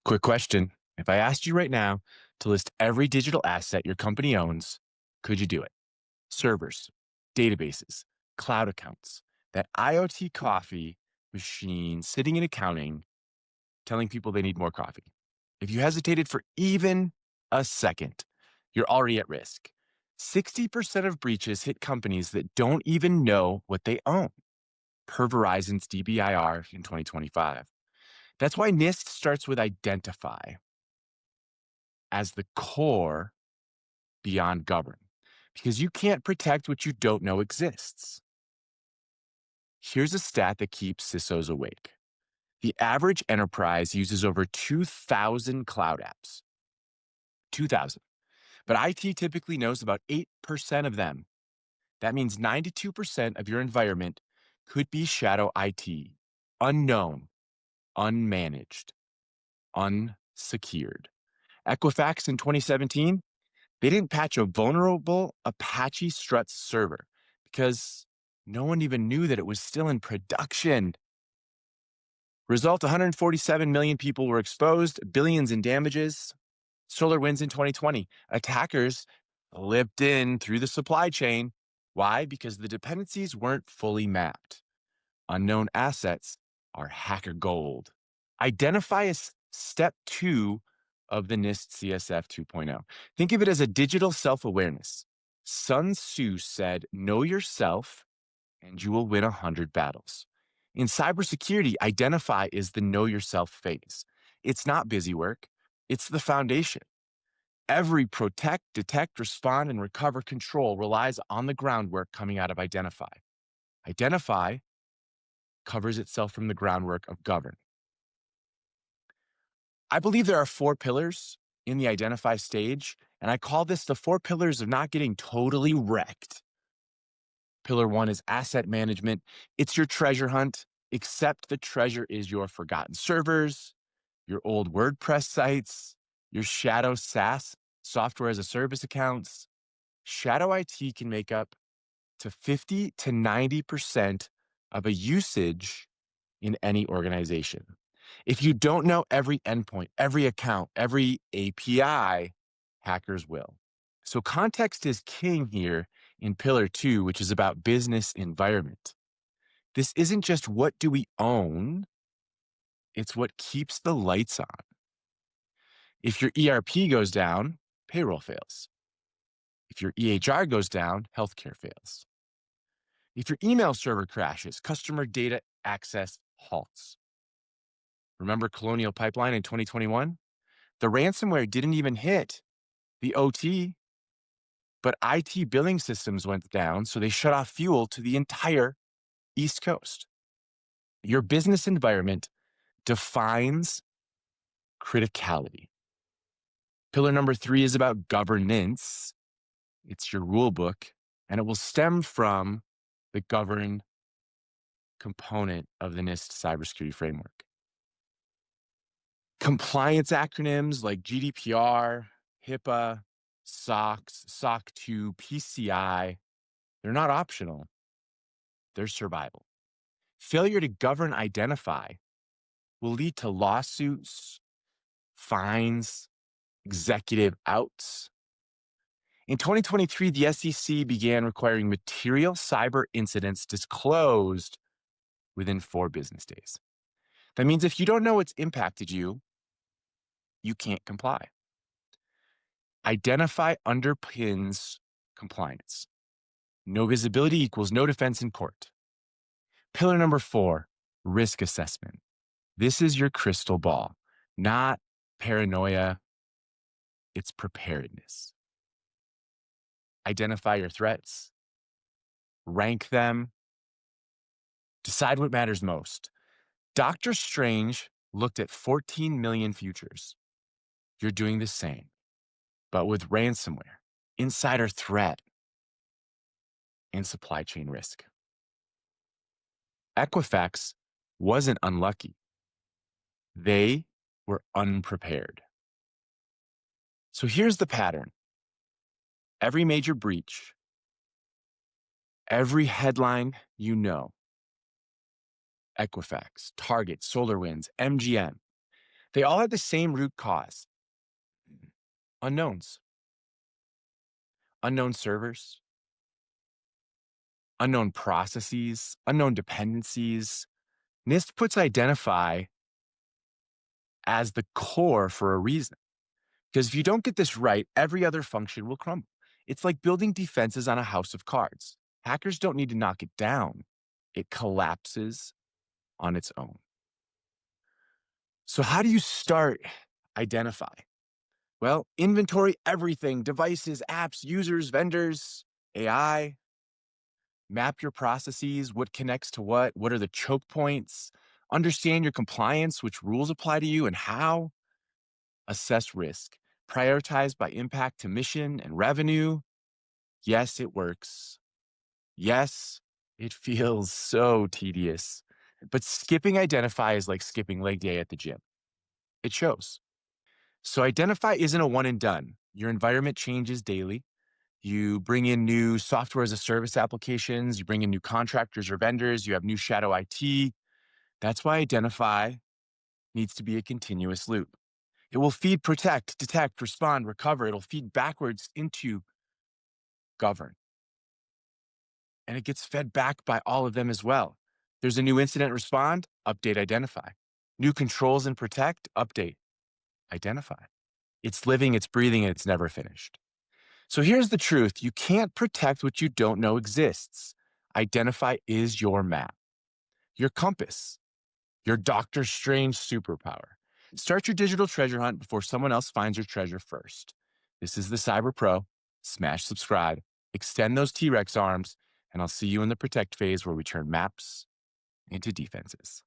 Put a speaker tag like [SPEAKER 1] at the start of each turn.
[SPEAKER 1] Quick question. If I asked you right now to list every digital asset your company owns, could you do it? Servers, databases, cloud accounts, that IoT coffee machine sitting in accounting telling people they need more coffee. If you hesitated for even a second, you're already at risk. 60% of breaches hit companies that don't even know what they own, per Verizon's DBIR in 2025. That's why NIST starts with identify as the core beyond govern, because you can't protect what you don't know exists. Here's a stat that keeps CISOs awake. The average enterprise uses over 2,000 cloud apps. 2,000. But IT typically knows about 8% of them. That means 92% of your environment could be shadow IT, unknown, unmanaged, unsecured. Equifax in 2017, they didn't patch a vulnerable Apache Struts server because no one even knew that it was still in production. Result, 147 million people were exposed, billions in damages. SolarWinds in 2020. Attackers slipped in through the supply chain. Why? Because the dependencies weren't fully mapped. Unknown assets are hacker gold. Identify as step 2 of the NIST CSF 2.0. Think of it as a digital self-awareness. Sun Tzu said, know yourself and you will win 100 battles. In cybersecurity, identify is the know yourself phase. It's not busy work. It's the foundation. Every protect, detect, respond, and recover control relies on the groundwork coming out of identify. Identify covers itself from the groundwork of govern. I believe there are 4 pillars in the identify stage, and I call this the 4 pillars of not getting totally wrecked. Pillar 1 is asset management. It's your treasure hunt, except the treasure is your forgotten servers, your old WordPress sites, your shadow SaaS, software as a service accounts. Shadow IT can make up to 50 to 90% of a usage in any organization. If you don't know every endpoint, every account, every API, hackers will. So context is king here in pillar 2, which is about business environment. This isn't just what do we own, it's what keeps the lights on. If your ERP goes down, payroll fails. If your EHR goes down, healthcare fails. If your email server crashes, customer data access halts. Remember Colonial Pipeline in 2021? The ransomware didn't even hit the OT, but IT billing systems went down, so they shut off fuel to the entire East Coast. Your business environment defines criticality. Pillar number 3 is about governance. It's your rule book, and it will stem from the govern component of the NIST cybersecurity framework. Compliance acronyms like GDPR, HIPAA, SOX, SOC 2, PCI, they're not optional. They're survival. Failure to govern identify will lead to lawsuits, fines, executive outs. In 2023, the SEC began requiring material cyber incidents disclosed within 4 business days. That means if you don't know what's impacted you, you can't comply. Identify underpins compliance. No visibility equals no defense in court. Pillar number 4, risk assessment. This is your crystal ball, not paranoia. It's preparedness. Identify your threats, rank them, decide what matters most. Dr. Strange looked at 14 million futures. You're doing the same, but with ransomware, insider threat, and supply chain risk. Equifax wasn't unlucky. They were unprepared. So here's the pattern. Every major breach, every headline you know, Equifax, Target, SolarWinds, MGM, They all have the same root cause: unknowns, unknown servers, unknown processes, unknown dependencies. NIST puts identify as the core for a reason. Because if you don't get this right, every other function will crumble. It's like building defenses on a house of cards. Hackers don't need to knock it down, it collapses on its own. So, how do you start identify? Well, inventory everything: devices, apps, users, vendors, AI. Map your processes, what connects to what are the choke points, understand your compliance, which rules apply to you and how. Assess risk, prioritize by impact to mission and revenue. Yes, it works. Yes, it feels so tedious. But skipping identify is like skipping leg day at the gym. It shows. So identify isn't a one and done. Your environment changes daily. You bring in new software as a service applications, you bring in new contractors or vendors, you have new shadow IT. That's why identify needs to be a continuous loop. It will feed, protect, detect, respond, recover. It'll feed backwards into govern. And it gets fed back by all of them as well. There's a new incident: respond, update, identify. New controls and protect, update, identify. It's living, it's breathing, and it's never finished. So here's the truth: you can't protect what you don't know exists. Identify is your map, your compass, your Doctor Strange superpower. Start your digital treasure hunt before someone else finds your treasure first. This is the Cyber Pro. Smash subscribe, extend those T-Rex arms, and I'll see you in the protect phase where we turn maps into defenses.